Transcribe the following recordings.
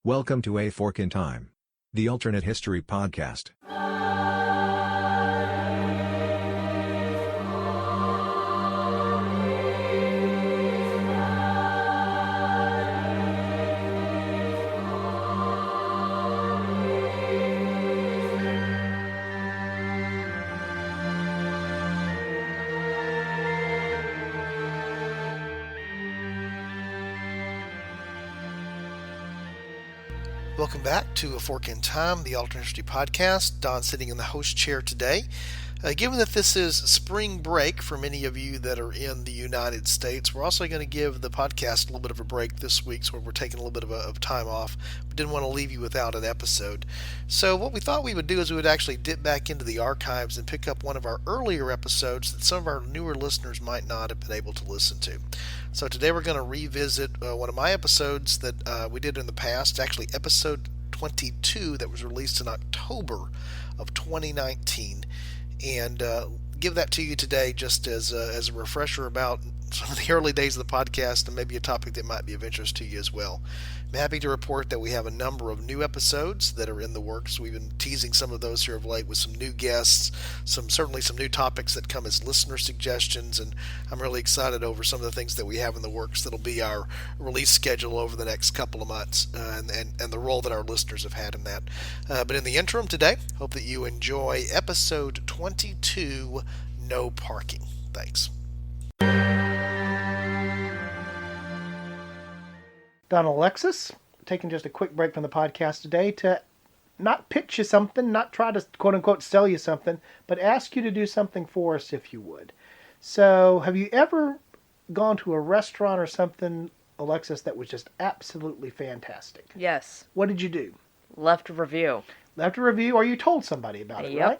Welcome to A Fork in Time, the alternate history podcast. Welcome back to A Fork in Time, the Alternate History Podcast. Don sitting in the host chair today. Given that this is spring break for many of you that are in the United States, we're also going to give the podcast a little bit of a break this week, so we're taking a little bit of time off. We didn't want to leave you without an episode. So what we thought we would do is we would actually dip back into the archives and pick up one of our earlier episodes that some of our newer listeners might not have been able to listen to. So today we're going to revisit one of my episodes that we did in the past. It's actually episode 22 that was released in October of 2019. And give that to you today just as a refresher about some of the early days of the podcast and maybe a topic that might be of interest to you as well. I'm happy to report that we have a number of new episodes that are in the works. We've been teasing some of those here of late with some new guests, certainly some new topics that come as listener suggestions, and I'm really excited over some of the things that we have in the works that'll be our release schedule over the next couple of months and the role that our listeners have had in that. But in the interim today, hope that you enjoy episode 22, No Parking. Thanks. Don Alexis, taking just a quick break from the podcast today to not pitch you something, not try to quote-unquote sell you something, but ask you to do something for us if you would. So have you ever gone to a restaurant or something, Alexis, that was just absolutely fantastic? Yes. What did you do? Left a review. Left a review, or you told somebody about it, Yep. right?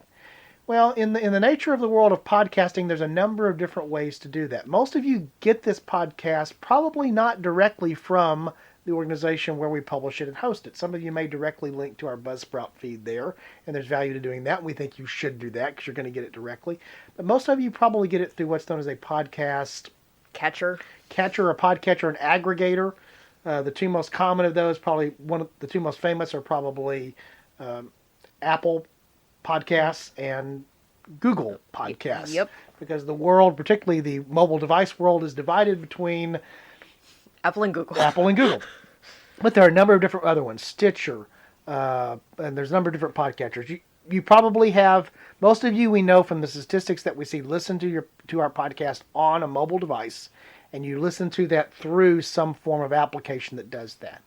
Well, in the nature of the world of podcasting, there's a number of different ways to do that. Most of you get this podcast probably not directly from the organization where we publish it and host it. Some of you may directly link to our Buzzsprout feed there, and there's value to doing that. We think you should do that because you're going to get it directly. But most of you probably get it through what's known as a podcast Catcher, a podcatcher, an aggregator. The two most common of those, probably one of the two most famous, are probably Apple Podcasts and Google Podcasts. Yep. Because the world, particularly the mobile device world, is divided between Apple and Google. But there are a number of different other ones. Stitcher, and there's a number of different podcatchers. You probably have, most of you we know from the statistics that we see, listen to our podcast on a mobile device, and you listen to that through some form of application that does that.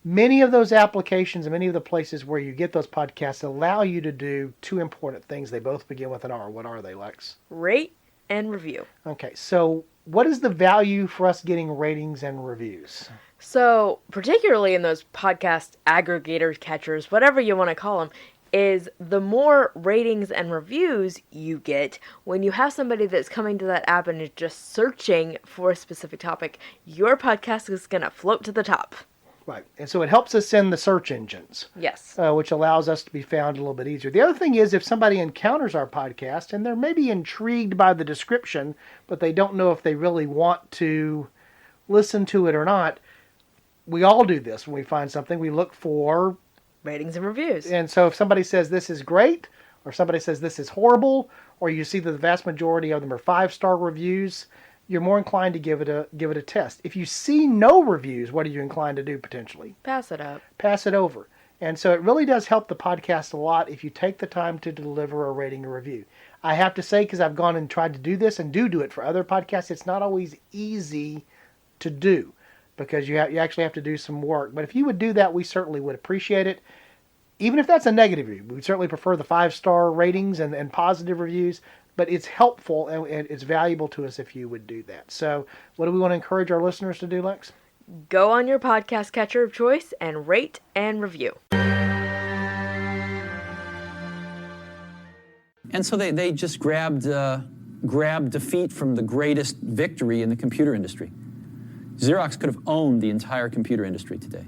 Many of those applications and many of the places where you get those podcasts allow you to do two important things. They both begin with an R. What are they, Lex? Rate and review. Okay, so what is the value for us getting ratings and reviews? So, particularly in those podcast aggregators, catchers, whatever you want to call them, is the more ratings and reviews you get when you have somebody that's coming to that app and is just searching for a specific topic, your podcast is going to float to the top. Right, and so it helps us in the search engines. Yes. Which allows us to be found a little bit easier. The other thing is if somebody encounters our podcast and they're maybe intrigued by the description, but they don't know if they really want to listen to it or not, we all do this when we find something. We look for ratings and reviews. And so if somebody says this is great, or somebody says this is horrible, or you see that the vast majority of them are 5-star reviews, you're more inclined to give it a test. If you see no reviews, what are you inclined to do potentially? Pass it up. Pass it over. And so it really does help the podcast a lot if you take the time to deliver a rating or review. I have to say, because I've gone and tried to do this and do it for other podcasts, it's not always easy to do because you actually have to do some work. But if you would do that, we certainly would appreciate it. Even if that's a negative review, we certainly prefer the 5-star ratings and positive reviews. But it's helpful and it's valuable to us if you would do that. So what do we want to encourage our listeners to do, Lex? Go on your podcast catcher of choice and rate and review. And so they just grabbed defeat from the greatest victory in the computer industry. Xerox could have owned the entire computer industry today.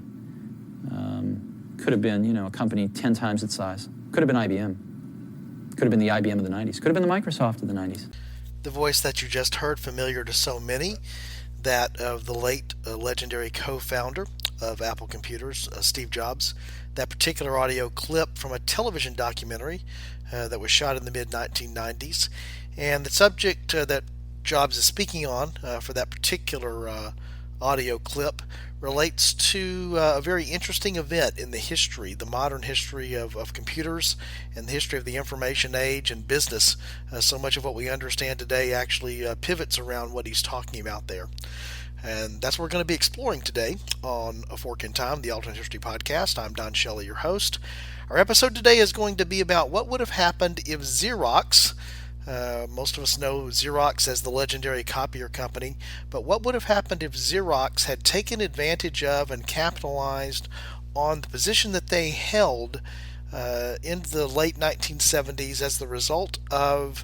Could have been, a company 10 times its size. Could have been IBM. Could have been the IBM of the 90s. Could have been the Microsoft of the 90s. The voice that you just heard, familiar to so many, that of the late legendary co-founder of Apple computers, Steve Jobs. That particular audio clip from a television documentary that was shot in the mid-1990s. And the subject that Jobs is speaking on for that particular audio clip relates to a very interesting event in the history, the modern history of computers and the history of the information age and business. So much of what we understand today actually pivots around what he's talking about there. And that's what we're going to be exploring today on A Fork in Time, the Alternate History Podcast. I'm Don Shelley, your host. Our episode today is going to be about what would have happened if Xerox, most of us know Xerox as the legendary copier company, but what would have happened if Xerox had taken advantage of and capitalized on the position that they held in the late 1970s as the result of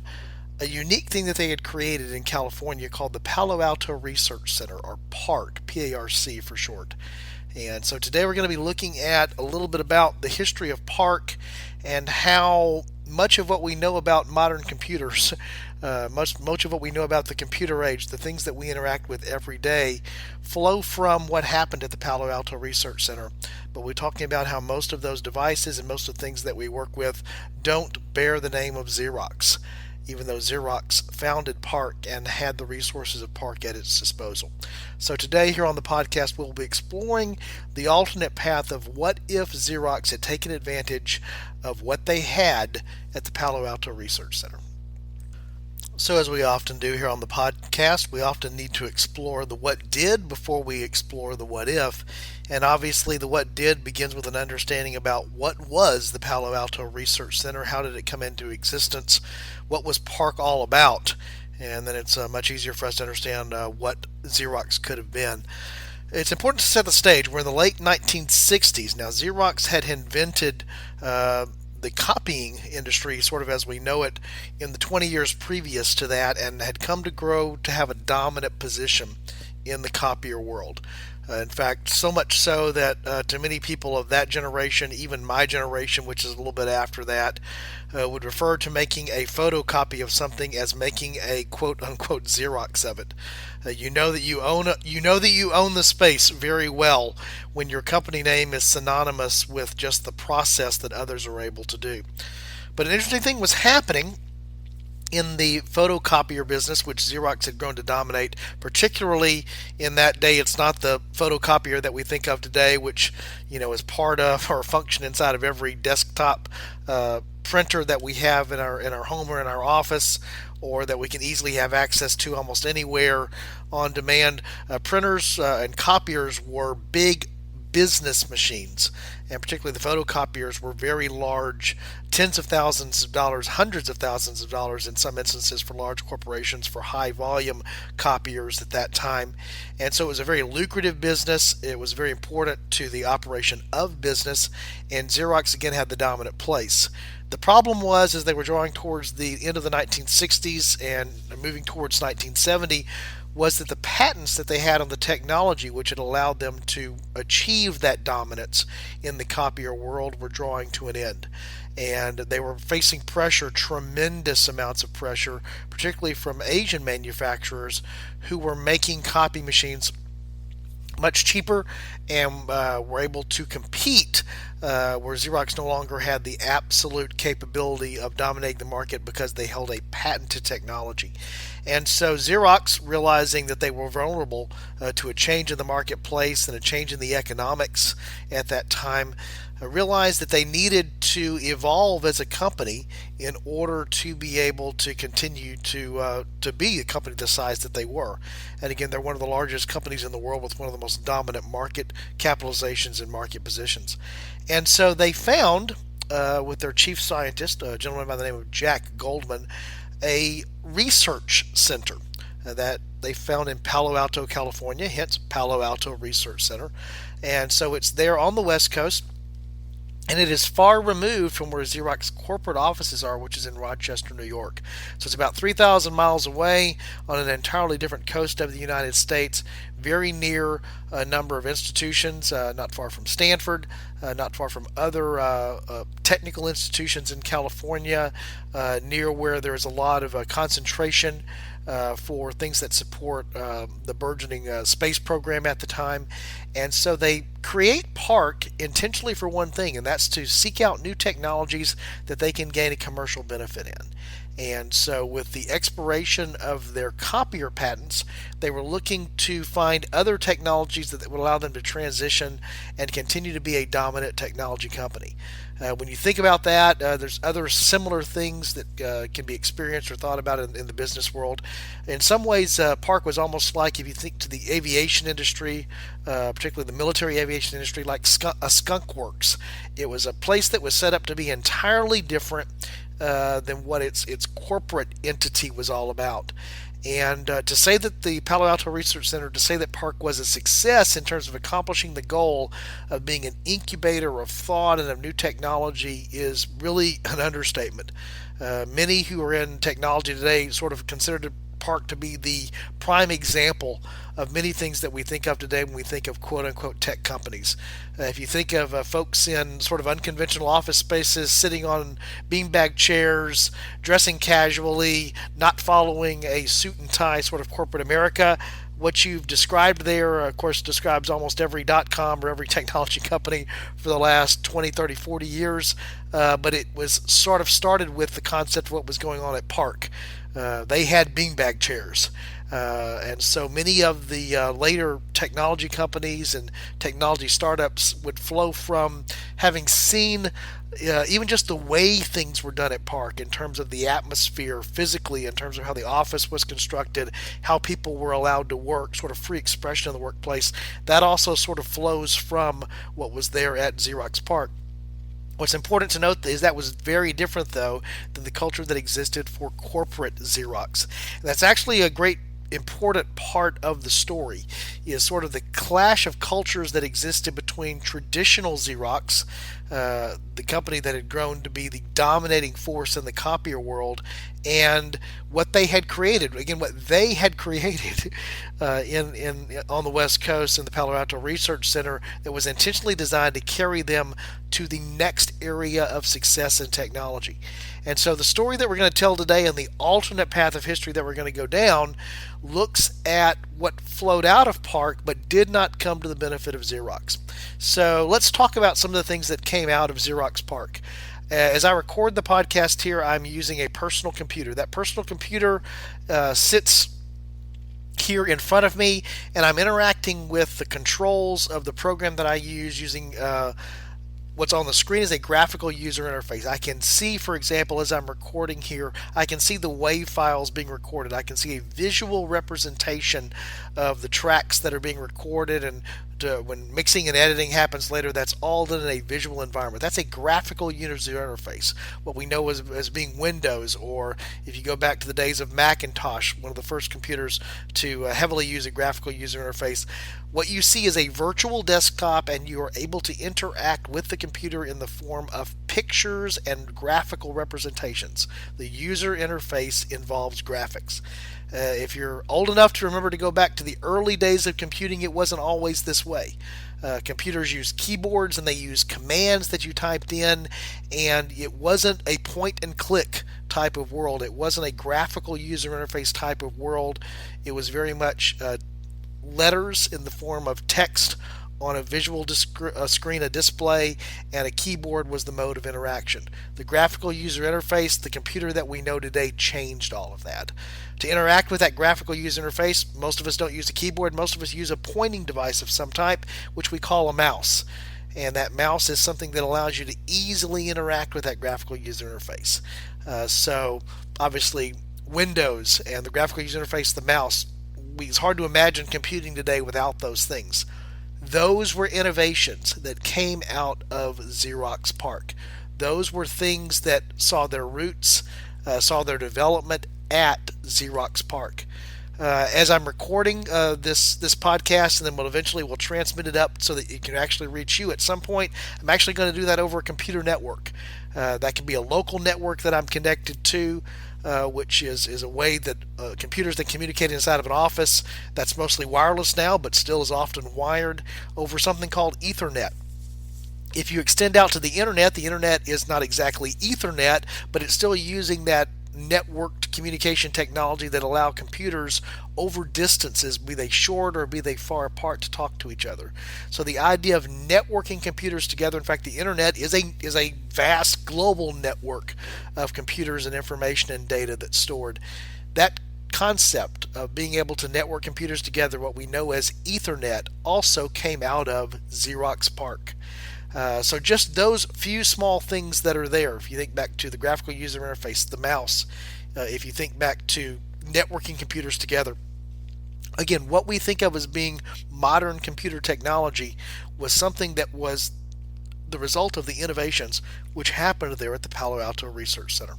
a unique thing that they had created in California called the Palo Alto Research Center, or PARC, P-A-R-C for short. And so today we're going to be looking at a little bit about the history of PARC and how much of what we know about modern computers, much of what we know about the computer age, the things that we interact with every day, flow from what happened at the Palo Alto Research Center. But we're talking about how most of those devices and most of the things that we work with don't bear the name of Xerox, even though Xerox founded PARC and had the resources of PARC at its disposal. So today here on the podcast, we'll be exploring the alternate path of what if Xerox had taken advantage of what they had at the Palo Alto Research Center. So as we often do here on the podcast, we often need to explore the what did before we explore the what if. And obviously the what did begins with an understanding about what was the Palo Alto Research Center, how did it come into existence, what was PARC all about, and then it's much easier for us to understand what Xerox could have been. It's important to set the stage. We're in the late 1960s. Now Xerox had invented the copying industry sort of as we know it in the 20 years previous to that, and had come to grow to have a dominant position in the copier world. In fact, so much so that to many people of that generation, even my generation, which is a little bit after that, would refer to making a photocopy of something as making a quote-unquote Xerox of it. You know that you own the space very well when your company name is synonymous with just the process that others are able to do. But an interesting thing was happening in the photocopier business, which Xerox had grown to dominate, particularly in that day. It's not the photocopier that we think of today, which is part of or function inside of every desktop printer that we have in our home or in our office, or that we can easily have access to almost anywhere on demand. Printers and copiers were big business machines, and particularly the photocopiers were very large, tens of thousands of dollars, hundreds of thousands of dollars in some instances for large corporations for high volume copiers at that time. And so it was a very lucrative business. It was very important to the operation of business, and Xerox again had the dominant place. The problem was, as they were drawing towards the end of the 1960s and moving towards 1970, was that the patents that they had on the technology which had allowed them to achieve that dominance in the copier world were drawing to an end. And they were facing pressure, tremendous amounts of pressure, particularly from Asian manufacturers who were making copy machines much cheaper and were able to compete where Xerox no longer had the absolute capability of dominating the market because they held a patented technology. And so Xerox, realizing that they were vulnerable to a change in the marketplace and a change in the economics at that time, realized that they needed to evolve as a company in order to be able to continue to be a company the size that they were. And again, they're one of the largest companies in the world with one of the most dominant market capitalizations and market positions. And so they found, with their chief scientist, a gentleman by the name of Jack Goldman, a research center that they found in Palo Alto, California, hence Palo Alto Research Center. And so it's there on the West Coast, and it is far removed from where Xerox corporate offices are, which is in Rochester, New York. So it's about 3,000 miles away on an entirely different coast of the United States, very near a number of institutions, not far from Stanford, not far from other technical institutions in California, near where there's a lot of concentration for things that support the burgeoning space program at the time. And so they create PARC intentionally for one thing, and that's to seek out new technologies that they can gain a commercial benefit in. And so with the expiration of their copier patents, they were looking to find other technologies that would allow them to transition and continue to be a dominant technology company. When you think about that, there's other similar things that can be experienced or thought about in the business world. In some ways, PARC was almost like, if you think to the aviation industry, particularly the military aviation industry, like a skunk works. It was a place that was set up to be entirely different than what its corporate entity was all about. And to say that the Palo Alto Research Center, to say that PARC was a success in terms of accomplishing the goal of being an incubator of thought and of new technology is really an understatement. Many who are in technology today sort of consider PARC to be the prime example of many things that we think of today when we think of quote-unquote tech companies. If you think of folks in sort of unconventional office spaces, sitting on beanbag chairs, dressing casually, not following a suit and tie sort of corporate America, what you've described there, of course, describes almost every .com or every technology company for the last 20, 30, 40 years, but it was sort of started with the concept of what was going on at PARC. They had beanbag chairs. And so many of the later technology companies and technology startups would flow from having seen even just the way things were done at PARC in terms of the atmosphere physically, in terms of how the office was constructed, how people were allowed to work, sort of free expression in the workplace. That also sort of flows from what was there at Xerox PARC. What's important to note is that was very different, though, than the culture that existed for corporate Xerox. And that's actually a great important part of the story, is sort of the clash of cultures that existed between traditional Xerox, the company that had grown to be the dominating force in the copier world, and what they had created. Again, what they had created on the West Coast in the Palo Alto Research Center that was intentionally designed to carry them to the next area of success in technology. And so the story that we're going to tell today and the alternate path of history that we're going to go down looks at what flowed out of PARC but did not come to the benefit of Xerox. So let's talk about some of the things that came out of Xerox PARC. As I record the podcast here, I'm using a personal computer. That personal computer sits here in front of me, and I'm interacting with the controls of the program that I use using what's on the screen is a graphical user interface. I can see, for example, as I'm recording here, I can see the WAV files being recorded. I can see a visual representation of the tracks that are being recorded, and when mixing and editing happens later, that's all done in a visual environment. That's a graphical user interface, what we know as being Windows, or if you go back to the days of Macintosh, one of the first computers to heavily use a graphical user interface. What you see is a virtual desktop, and you are able to interact with the computer in the form of pictures and graphical representations. The user interface involves graphics. If you're old enough to remember to go back to the early days of computing, it wasn't always this way. Computers used keyboards and they used commands that you typed in, and it wasn't a point and click type of world. It wasn't a graphical user interface type of world. It was very much letters in the form of text on a visual screen, a display, and a keyboard was the mode of interaction. The graphical user interface, the computer that we know today, changed all of that. To interact with that graphical user interface, most of us don't use a keyboard. Most of us use a pointing device of some type, which we call a mouse. And that mouse is something that allows you to easily interact with that graphical user interface. So obviously Windows and the graphical user interface, the mouse, it's hard to imagine computing today without those things. Those were innovations that came out of Xerox PARC. Those were things that saw their roots, saw their development at Xerox PARC. As I'm recording this podcast, and then we'll transmit it up so that it can actually reach you at some point, I'm actually going to do that over a computer network. That can be a local network that I'm connected to, which is a way that computers that communicate inside of an office, that's mostly wireless now, but still is often wired over something called Ethernet. If you extend out to the internet is not exactly Ethernet, but it's still using that networked communication technology that allow computers over distances, be they short or be they far apart, to talk to each other. So the idea of networking computers together, in fact, the internet is a vast global network of computers and information and data that's stored. That concept of being able to network computers together, what we know as Ethernet, also came out of Xerox PARC. So just those few small things that are there, if you think back to the graphical user interface, the mouse, if you think back to networking computers together, again, what we think of as being modern computer technology was something that was the result of the innovations which happened there at the Palo Alto Research Center.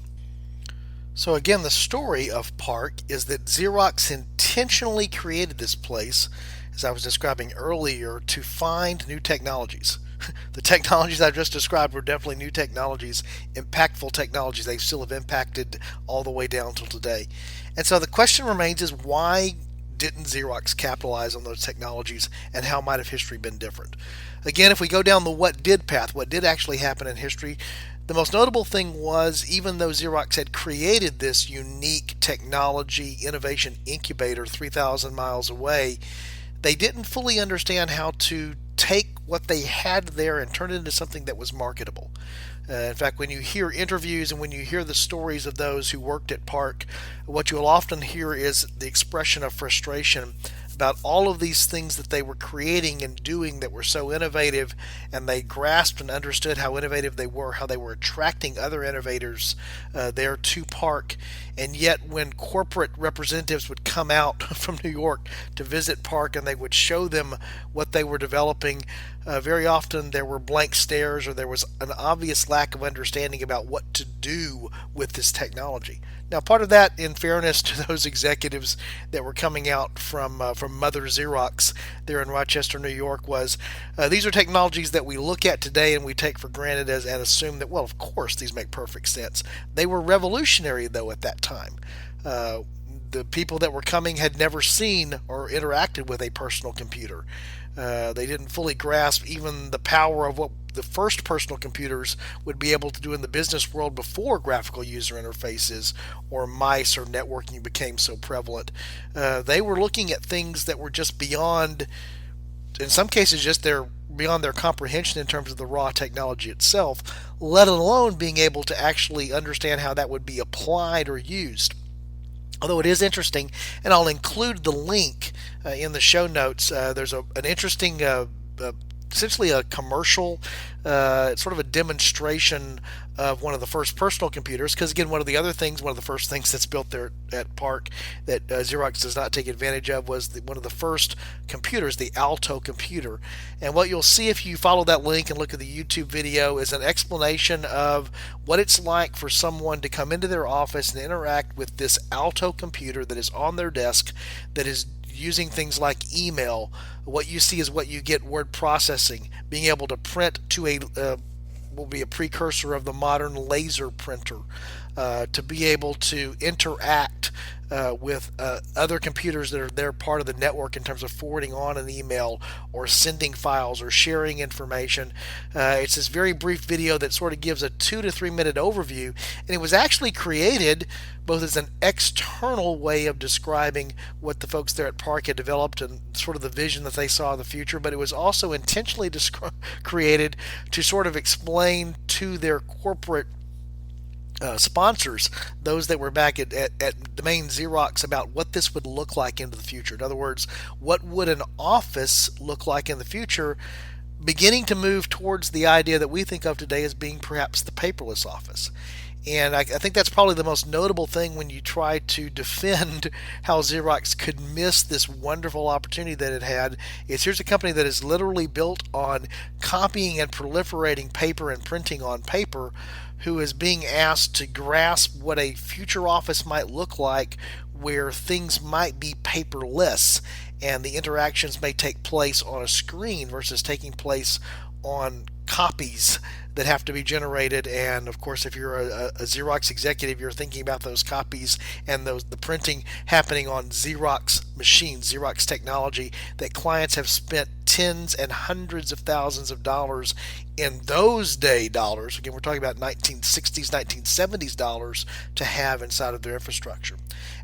So again, the story of PARC is that Xerox intentionally created this place, as I was describing earlier, to find new technologies. The technologies I just described were definitely new technologies, impactful technologies. They still have impacted all the way down till today. And so the question remains is, why didn't Xerox capitalize on those technologies, and how might have history been different? Again, if we go down the what did path, what did actually happen in history, the most notable thing was, even though Xerox had created this unique technology innovation incubator 3,000 miles away, they didn't fully understand how to take what they had there and turn it into something that was marketable. In fact, when you hear interviews and when you hear the stories of those who worked at PARC, what you'll often hear is the expression of frustration about all of these things that they were creating and doing that were so innovative, and they grasped and understood how innovative they were, how they were attracting other innovators there to PARC. And yet when corporate representatives would come out from New York to visit PARC and they would show them what they were developing, very often there were blank stares, or there was an obvious lack of understanding about what to do with this technology. Now, part of that, in fairness to those executives that were coming out from Mother Xerox there in Rochester, New York, was these are technologies that we look at today and we take for granted and assume that, well, of course, these make perfect sense. They were revolutionary, though, at that time. The people that were coming had never seen or interacted with a personal computer. They didn't fully grasp even the power of what the first personal computers would be able to do in the business world before graphical user interfaces or mice or networking became so prevalent. They were looking at things that were just beyond, in some cases, just beyond their comprehension in terms of the raw technology itself, let alone being able to actually understand how that would be applied or used. Although it is interesting, and I'll include the link in the show notes, there's an interesting, essentially a commercial, sort of a demonstration of one of the first personal computers, because again, one of the first things that's built there at PARC that Xerox does not take advantage of was one of the first computers, the Alto computer. And what you'll see if you follow that link and look at the YouTube video is an explanation of what it's like for someone to come into their office and interact with this Alto computer that is on their desk, that is using things like email. What you see is what you get: word processing, being able to print to will be a precursor of the modern laser printer, to be able to interact with other computers that are there, part of the network, in terms of forwarding on an email or sending files or sharing information. It's this very brief video that sort of gives a 2 to 3 minute overview, and it was actually created both as an external way of describing what the folks there at PARC had developed and sort of the vision that they saw in the future, but it was also intentionally created to sort of explain to their corporate sponsors, those that were back at the main Xerox, about what this would look like into the future. In other words, what would an office look like in the future, beginning to move towards the idea that we think of today as being perhaps the paperless office. And I think that's probably the most notable thing when you try to defend how Xerox could miss this wonderful opportunity that it had. Is here's a company that is literally built on copying and proliferating paper and printing on paper, who is being asked to grasp what a future office might look like, where things might be paperless and the interactions may take place on a screen versus taking place on copies that have to be generated. And of course, if you're a Xerox executive, you're thinking about those copies and the printing happening on Xerox machines, Xerox technology that clients have spent tens and hundreds of thousands of dollars in those day dollars. Again, we're talking about 1960s, 1970s dollars to have inside of their infrastructure.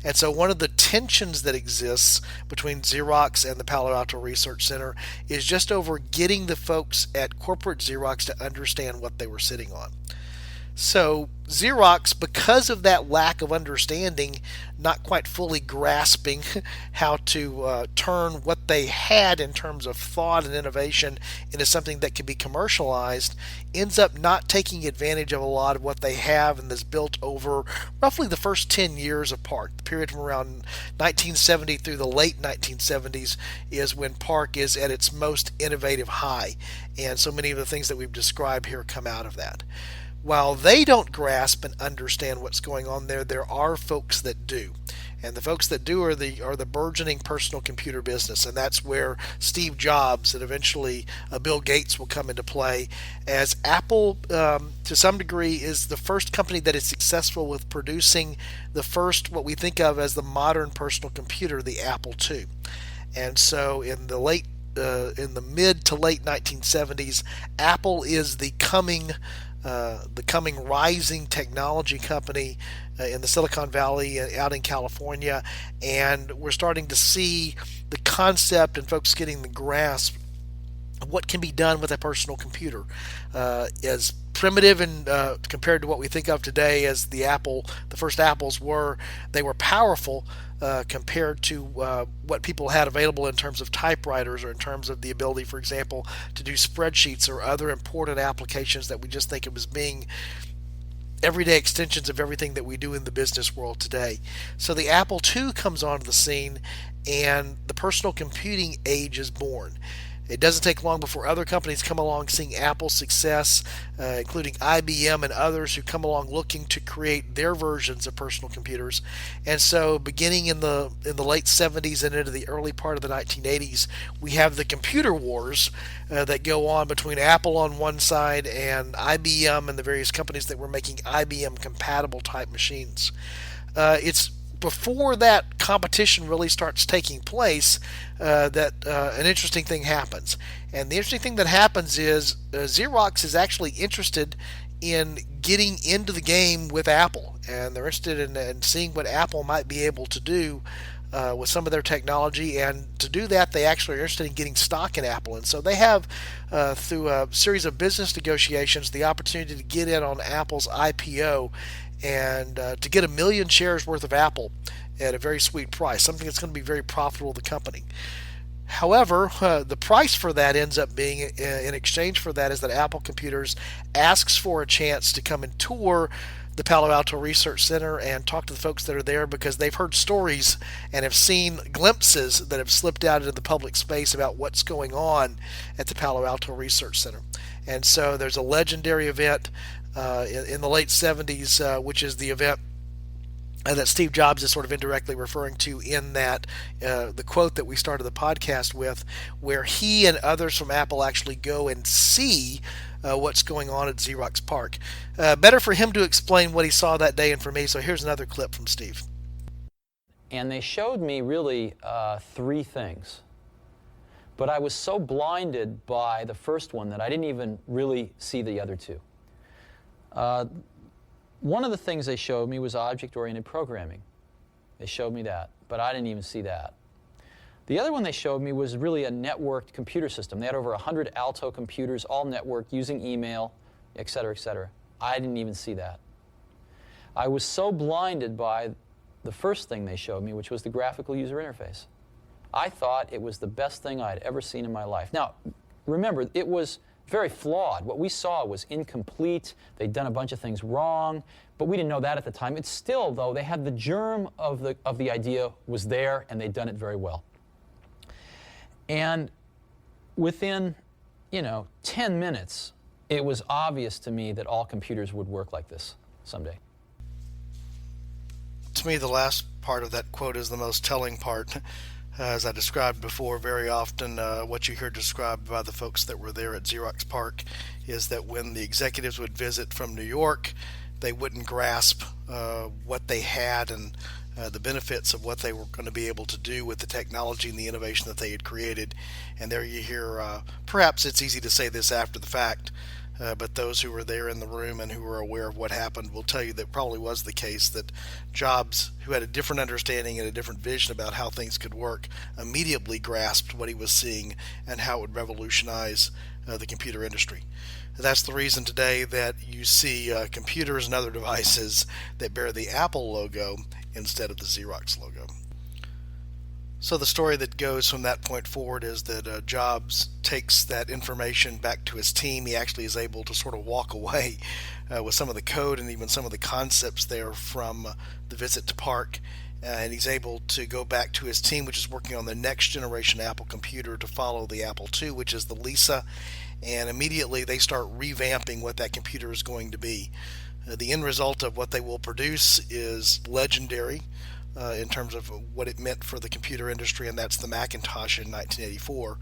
And so one of the tensions that exists between Xerox and the Palo Alto Research Center is just over getting the folks at corporate Xerox to understand what they were sitting on. So Xerox, because of that lack of understanding, not quite fully grasping how to turn what they had in terms of thought and innovation into something that can be commercialized, ends up not taking advantage of a lot of what they have and is built over roughly the first 10 years of PARC. The period from around 1970 through the late 1970s is when PARC is at its most innovative high, and so many of the things that we've described here come out of that. While they don't grasp and understand what's going on there are folks that do. And the folks that do are the burgeoning personal computer business, and that's where Steve Jobs and eventually Bill Gates will come into play, as Apple, to some degree, is the first company that is successful with producing the first, what we think of as the modern personal computer, the Apple II. And so in the mid to late 1970s, Apple is the coming rising technology company in the Silicon Valley out in California, and we're starting to see the concept and folks getting the grasp of what can be done with a personal computer. As primitive and compared to what we think of today as the first Apples were, they were powerful compared to what people had available in terms of typewriters or in terms of the ability, for example, to do spreadsheets or other important applications that we just think of as being everyday extensions of everything that we do in the business world today. So the Apple II comes onto the scene and the personal computing age is born. It doesn't take long before other companies come along seeing Apple's success, including IBM and others who come along looking to create their versions of personal computers. And so beginning in the late 70s and into the early part of the 1980s, we have the computer wars that go on between Apple on one side and IBM and the various companies that were making IBM compatible type machines. It's before that competition really starts taking place that an interesting thing happens. And the interesting thing that happens is Xerox is actually interested in getting into the game with Apple, and they're interested in seeing what Apple might be able to do with some of their technology, and to do that they actually are interested in getting stock in Apple. And so they have, through a series of business negotiations, the opportunity to get in on Apple's IPO and to get 1 million shares worth of Apple at a very sweet price, something that's going to be very profitable to the company. However, the price for that ends up being, in exchange for that, is that Apple Computers asks for a chance to come and tour the Palo Alto Research Center and talk to the folks that are there, because they've heard stories and have seen glimpses that have slipped out into the public space about what's going on at the Palo Alto Research Center. And so there's a legendary event in the late 70s, which is the event that Steve Jobs is sort of indirectly referring to in that the quote that we started the podcast with, where he and others from Apple actually go and see what's going on at Xerox PARC. Better for him to explain what he saw that day and for me, so here's another clip from Steve. And they showed me really 3 things. But I was so blinded by the first one that I didn't even really see the other 2. One of the things they showed me was object-oriented programming. They showed me that, but I didn't even see that. The other one they showed me was really a networked computer system. They had over 100 Alto computers, all networked, using email, et cetera, et cetera. I didn't even see that. I was so blinded by the first thing they showed me, which was the graphical user interface. I thought it was the best thing I'd ever seen in my life. Now, remember, it was very flawed. What we saw was incomplete. They'd done a bunch of things wrong, but we didn't know that at the time. It's still, though, they had the germ of the idea was there, and they'd done it very well. And within, 10 minutes, it was obvious to me that all computers would work like this someday. To me, the last part of that quote is the most telling part. As I described before, very often what you hear described by the folks that were there at Xerox PARC is that when the executives would visit from New York, they wouldn't grasp what they had and the benefits of what they were going to be able to do with the technology and the innovation that they had created. And there you hear, perhaps it's easy to say this after the fact, but those who were there in the room and who were aware of what happened will tell you that probably was the case, that Jobs, who had a different understanding and a different vision about how things could work, immediately grasped what he was seeing and how it would revolutionize the computer industry. That's the reason today that you see computers and other devices that bear the Apple logo instead of the Xerox logo. So the story that goes from that point forward is that Jobs takes that information back to his team. He actually is able to sort of walk away with some of the code and even some of the concepts there from the visit to PARC. And he's able to go back to his team, which is working on the next generation Apple computer to follow the Apple II, which is the Lisa. And immediately they start revamping what that computer is going to be. The end result of what they will produce is legendary in terms of what it meant for the computer industry, and that's the Macintosh in 1984,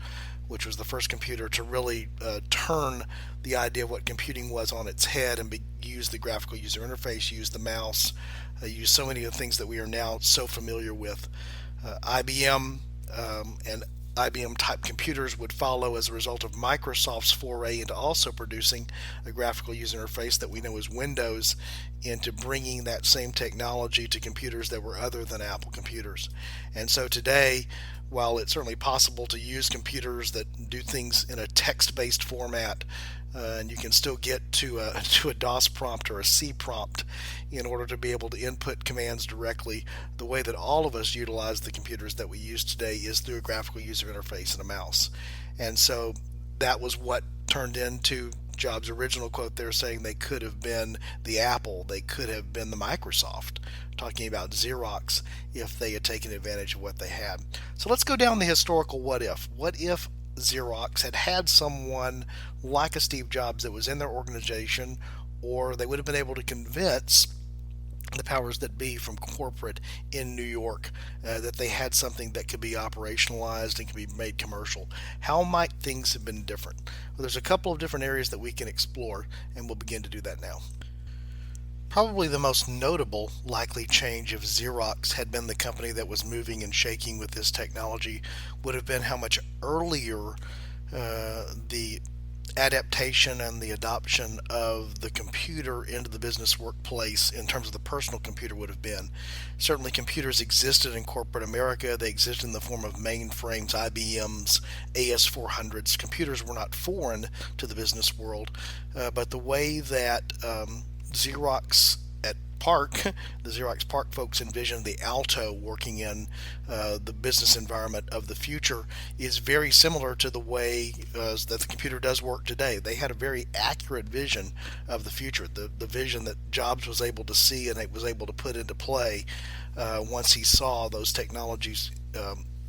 which was the first computer to really turn the idea of what computing was on its head and use the graphical user interface, use the mouse, use so many of the things that we are now so familiar with. IBM and IBM type computers would follow as a result of Microsoft's foray into also producing a graphical user interface that we know as Windows, into bringing that same technology to computers that were other than Apple computers. And so today, while it's certainly possible to use computers that do things in a text-based format, and you can still get to a DOS prompt or a C prompt in order to be able to input commands directly, the way that all of us utilize the computers that we use today is through a graphical user interface and a mouse. And so that was what turned into Jobs' original quote there, saying they could have been the Apple, they could have been the Microsoft, talking about Xerox, if they had taken advantage of what they had. So let's go down the historical what if. What if Xerox had someone like a Steve Jobs that was in their organization, or they would have been able to convince the powers that be from corporate in New York that they had something that could be operationalized and could be made commercial? How might things have been different? Well, there's a couple of different areas that we can explore, and we'll begin to do that now. Probably the most notable likely change if Xerox had been the company that was moving and shaking with this technology would have been how much earlier the adaptation and the adoption of the computer into the business workplace in terms of the personal computer would have been. Certainly computers existed in corporate America. They existed in the form of mainframes, IBMs, AS400s. Computers were not foreign to the business world, but the way that Xerox at PARC, the Xerox PARC folks envisioned the Alto working in the business environment of the future is very similar to the way that the computer does work today. They had a very accurate vision of the future, the vision that Jobs was able to see and was able to put into play once he saw those technologies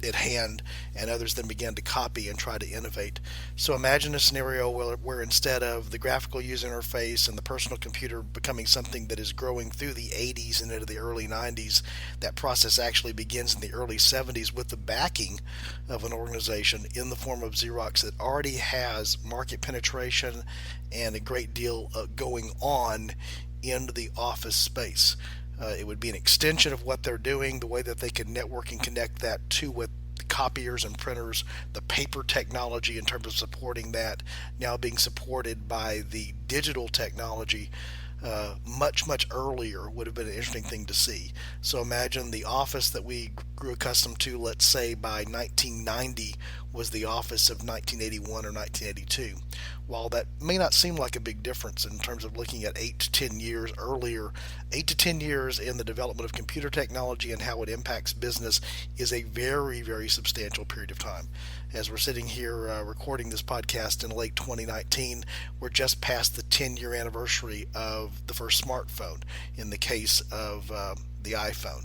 at hand, and others then began to copy and try to innovate. So imagine a scenario where instead of the graphical user interface and the personal computer becoming something that is growing through the 80s and into the early 90s, that process actually begins in the early 70s with the backing of an organization in the form of Xerox that already has market penetration and a great deal going on in the office space. It would be an extension of what they're doing, the way that they can network and connect that to what copiers and printers, the paper technology in terms of supporting that, now being supported by the digital technology much earlier would have been an interesting thing to see. So imagine the office that we grew accustomed to, let's say by 1990, was the office of 1981 or 1982. While that may not seem like a big difference in terms of looking at 8 to 10 years earlier, 8 to 10 years in the development of computer technology and how it impacts business is a very substantial period of time. As we're sitting here recording this podcast in late 2019, we're just past the 10-year anniversary of the first smartphone in the case of the iPhone.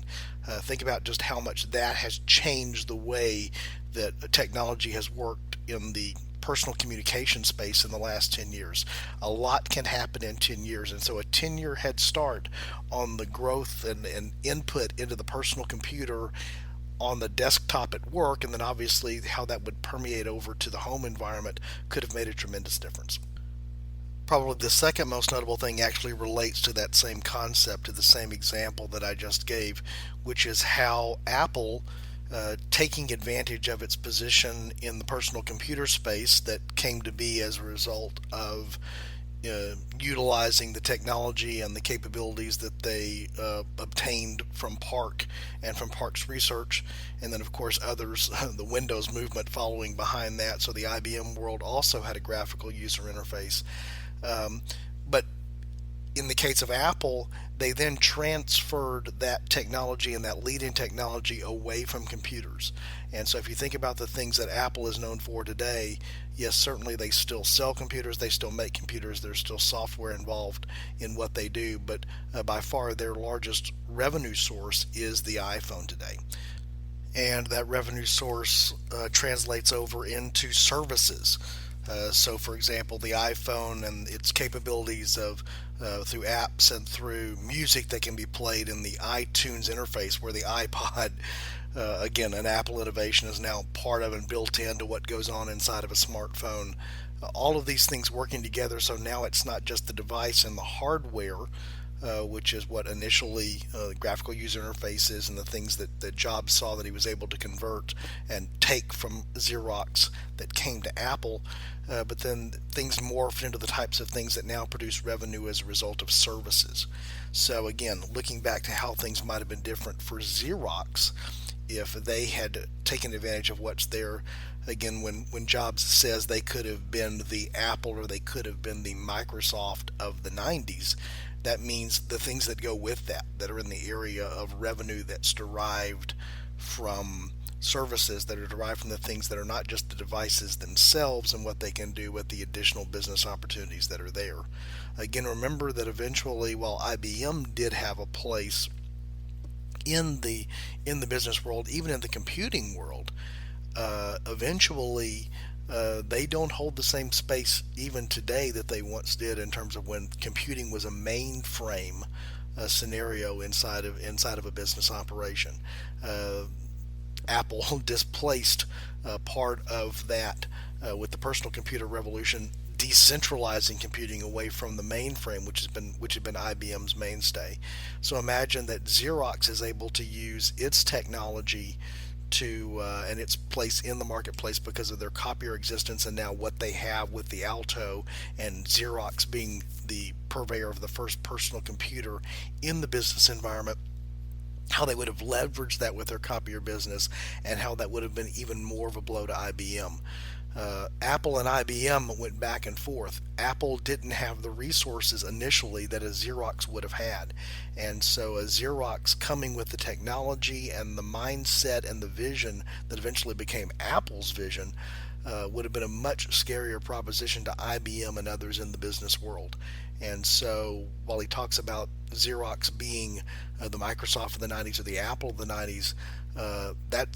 Think about just how much that has changed the way that technology has worked in the personal communication space in the last 10 years. A lot can happen in 10 years, and so a 10-year head start on the growth and input into the personal computer on the desktop at work, and then obviously how that would permeate over to the home environment, could have made a tremendous difference. Probably the second most notable thing actually relates to that same concept, to the same example that I just gave, which is how Apple, taking advantage of its position in the personal computer space that came to be as a result of utilizing the technology and the capabilities that they obtained from PARC and from PARC's research, and then of course others, the Windows movement following behind that. So the IBM world also had a graphical user interface. But in the case of Apple, they then transferred that technology and that leading technology away from computers. And so if you think about the things that Apple is known for today, yes, certainly they still sell computers, they still make computers, there's still software involved in what they do, but by far their largest revenue source is the iPhone today. And that revenue source translates over into services. So, for example, the iPhone and its capabilities of through apps and through music that can be played in the iTunes interface, where the iPod, again, an Apple innovation, is now part of and built into what goes on inside of a smartphone. All of these things working together, so now it's not just the device and the hardware, which is what initially graphical user interfaces and the things that Jobs saw that he was able to convert and take from Xerox that came to Apple, but then things morphed into the types of things that now produce revenue as a result of services. So again, looking back to how things might have been different for Xerox if they had taken advantage of what's there. Again, when Jobs says they could have been the Apple or they could have been the Microsoft of the 90s, that means the things that go with that are in the area of revenue that's derived from services, that are derived from the things that are not just the devices themselves and what they can do, with the additional business opportunities that are there. Again, remember that eventually, while IBM did have a place in the business world, even in the computing world, eventually they don't hold the same space even today that they once did, in terms of when computing was a mainframe scenario inside of a business operation. Apple displaced part of that with the personal computer revolution, decentralizing computing away from the mainframe, which had been IBM's mainstay. So imagine that Xerox is able to use its technology to and its place in the marketplace because of their copier existence, and now what they have with the Alto, and Xerox being the purveyor of the first personal computer in the business environment, how they would have leveraged that with their copier business, and how that would have been even more of a blow to IBM. Apple and IBM went back and forth. Apple didn't have the resources initially that a Xerox would have had, and so a Xerox coming with the technology and the mindset and the vision that eventually became Apple's vision would have been a much scarier proposition to IBM and others in the business world. And so while he talks about Xerox being the Microsoft of the 90s or the Apple of the 90s, that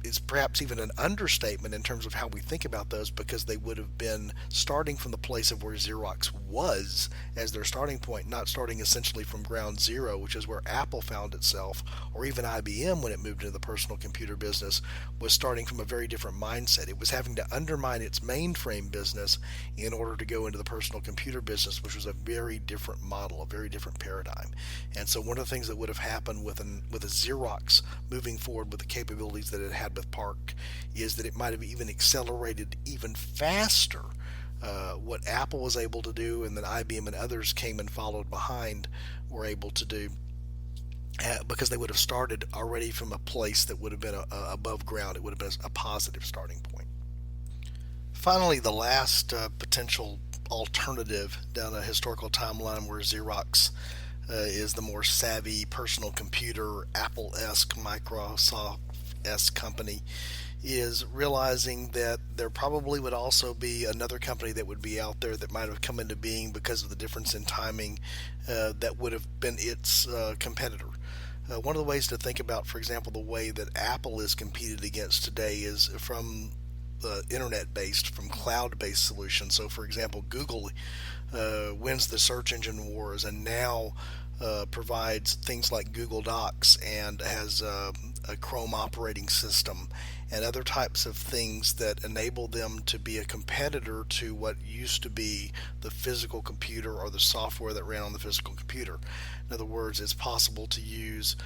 is perhaps even an understatement in terms of how we think about those, because they would have been starting from the place of where Xerox was as their starting point, not starting essentially from ground zero, which is where Apple found itself, or even IBM when it moved into the personal computer business, was starting from a very different mindset. It was having to undermine its mainframe business in order to go into the personal computer business, which was a very different model, a very different paradigm. And so one of the things that would have happened with a Xerox moving forward with the capabilities that it had with PARC is that it might have even accelerated even faster what Apple was able to do, and then IBM and others came and followed behind were able to do, because they would have started already from a place that would have been above ground. It would have been a positive starting point. Finally, the last potential alternative down a historical timeline where Xerox is the more savvy personal computer, Apple-esque, Microsoft-esque company, is realizing that there probably would also be another company that would be out there that might have come into being because of the difference in timing that would have been its competitor. One of the ways to think about, for example, the way that Apple is competed against today is from internet-based, from cloud-based solutions. So, for example, Google wins the search engine wars and now provides things like Google Docs and has a Chrome operating system, and other types of things that enable them to be a competitor to what used to be the physical computer or the software that ran on the physical computer. In other words, it's possible to use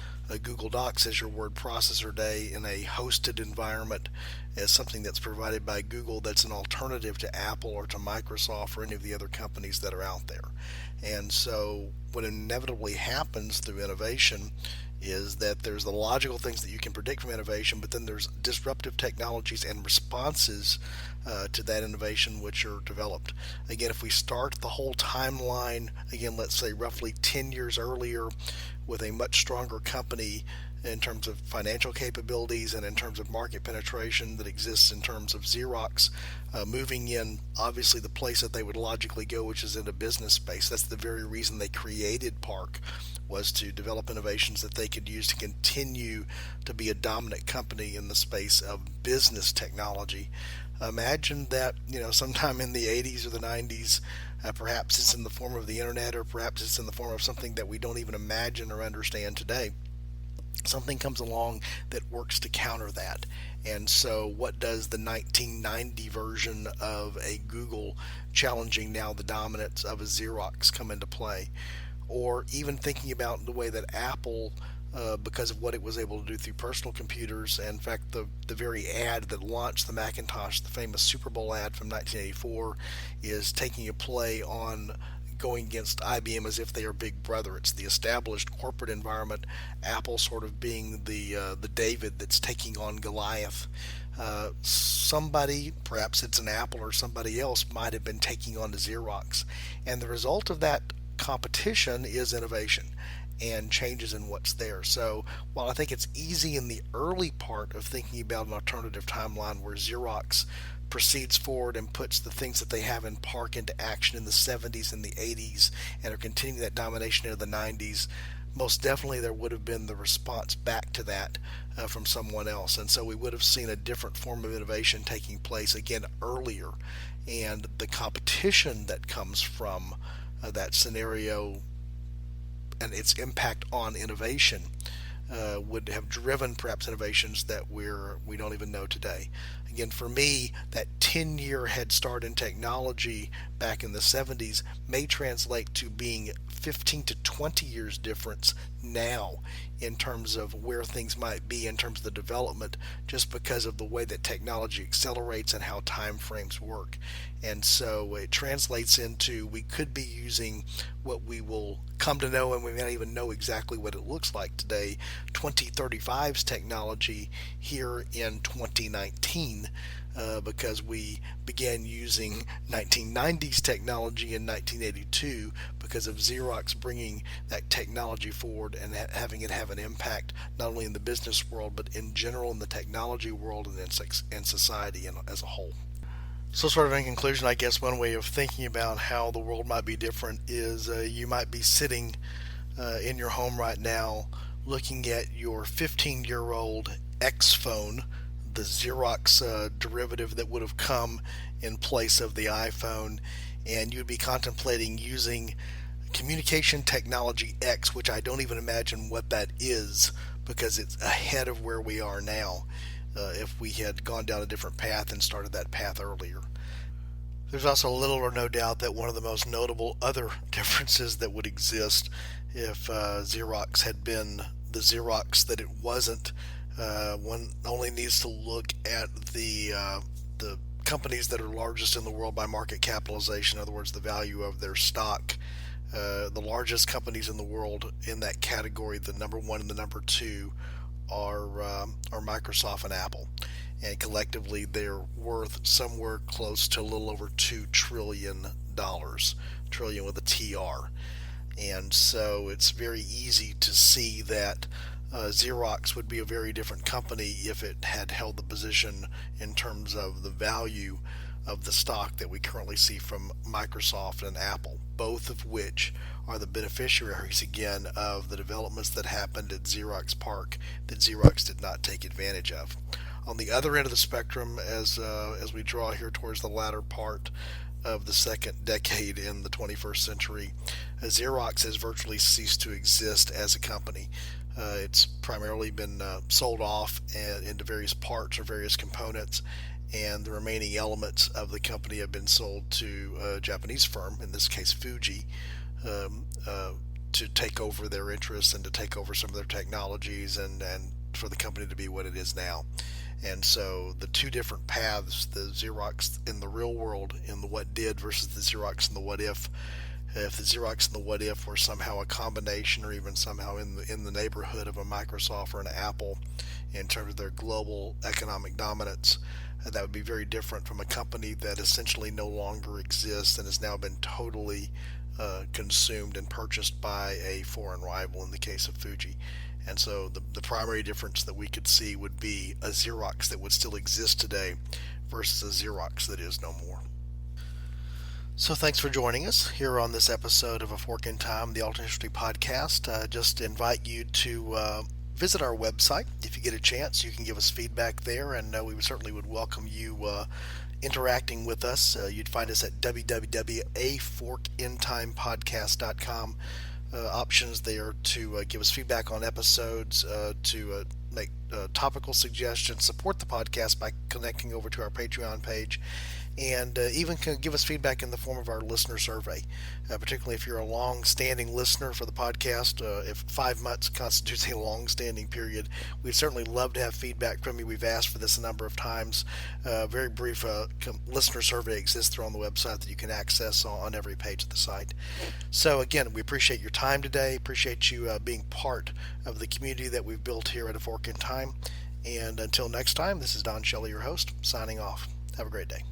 Google Docs as your word processor day in a hosted environment as something that's provided by Google that's an alternative to Apple or to Microsoft or any of the other companies that are out there. And so what inevitably happens through innovation is that there's the logical things that you can predict from innovation, but then there's disruptive technologies and responses to that innovation which are developed. Again, if we start the whole timeline, again, let's say roughly 10 years earlier with a much stronger company in terms of financial capabilities and in terms of market penetration that exists in terms of Xerox, moving in obviously the place that they would logically go, which is in a business space. That's the very reason they created PARC, was to develop innovations that they could use to continue to be a dominant company in the space of business technology. Imagine that, sometime in the 80s or the 90s, perhaps it's in the form of the internet, or perhaps it's in the form of something that we don't even imagine or understand today. Something comes along that works to counter that. And so what does the 1990 version of a Google challenging now the dominance of a Xerox come into play? Or even thinking about the way that Apple, because of what it was able to do through personal computers, and in fact the very ad that launched the Macintosh, the famous Super Bowl ad from 1984, is taking a play on going against IBM as if they are big brother. It's the established corporate environment, Apple sort of being the David that's taking on Goliath. Somebody, perhaps it's an Apple or somebody else, might have been taking on the Xerox. And the result of that competition is innovation and changes in what's there. So while I think it's easy in the early part of thinking about an alternative timeline where Xerox proceeds forward and puts the things that they have in PARC into action in the 70s and the 80s and are continuing that domination into the 90s, most definitely there would have been the response back to that from someone else. And so we would have seen a different form of innovation taking place again earlier. And the competition that comes from that scenario and its impact on innovation would have driven perhaps innovations that we don't even know today. Again, for me, that 10-year head start in technology back in the 70s may translate to being 15 to 20 years difference now in terms of where things might be in terms of the development, just because of the way that technology accelerates and how time frames work. And so it translates into, we could be using what we will come to know, and we may not even know exactly what it looks like today, 2035's technology here in 2019, because we began using 1990s technology in 1982 because of Xerox bringing that technology forward and having it have an impact not only in the business world but in general in the technology world and in society as a whole. So sort of in conclusion, I guess one way of thinking about how the world might be different is you might be sitting in your home right now looking at your 15-year-old X phone, the Xerox derivative that would have come in place of the iPhone, and you'd be contemplating using communication technology X, which I don't even imagine what that is because it's ahead of where we are now. If we had gone down a different path and started that path earlier. There's also little or no doubt that one of the most notable other differences that would exist if Xerox had been the Xerox that it wasn't. One only needs to look at the companies that are largest in the world by market capitalization, in other words, the value of their stock. The largest companies in the world in that category, the number one and the number two, are Microsoft and Apple, and collectively they're worth somewhere close to a little over $2 trillion, trillion with a TR. And so it's very easy to see that Xerox would be a very different company if it had held the position in terms of the value of the stock that we currently see from Microsoft and Apple, both of which are the beneficiaries again of the developments that happened at Xerox PARC that Xerox did not take advantage of. On the other end of the spectrum, as we draw here towards the latter part of the second decade in the 21st century, Xerox has virtually ceased to exist as a company. It's primarily been sold off into various parts or various components, and the remaining elements of the company have been sold to a Japanese firm, in this case Fuji, um, to take over their interests and to take over some of their technologies, and for the company to be what it is now. And so the two different paths, the Xerox in the real world, in the what did, versus the Xerox in the what if the Xerox and the what if were somehow a combination, or even somehow in the neighborhood of a Microsoft or an Apple in terms of their global economic dominance, that would be very different from a company that essentially no longer exists and has now been totally consumed and purchased by a foreign rival in the case of Fuji. And so the primary difference that we could see would be a Xerox that would still exist today versus a Xerox that is no more. So thanks for joining us here on this episode of A Fork in Time, the Alternate History Podcast. Just invite you to visit our website. If you get a chance, you can give us feedback there, and we certainly would welcome you interacting with us. You'd find us at www.aforkintimepodcast.com. Options there to give us feedback on episodes, to make topical suggestions, support the podcast by connecting over to our Patreon page, and even can give us feedback in the form of our listener survey, particularly if you're a long-standing listener for the podcast. If 5 months constitutes a long-standing period, we'd certainly love to have feedback from you. We've asked for this a number of times. Very brief listener survey exists there on the website that you can access on every page of the site. So again, we appreciate your time today, appreciate you being part of the community that we've built here at A Fork in Time. And until next time, this is Don Shelley, your host, signing off. Have a great day.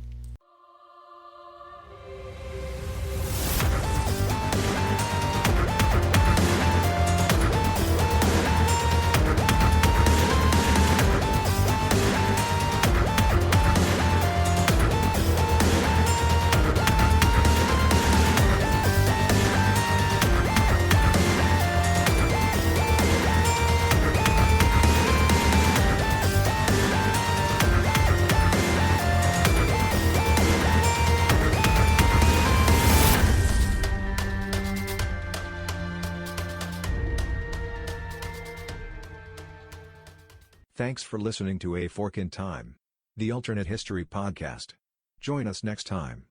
Thanks for listening to A Fork in Time, the Alternate History Podcast. Join us next time.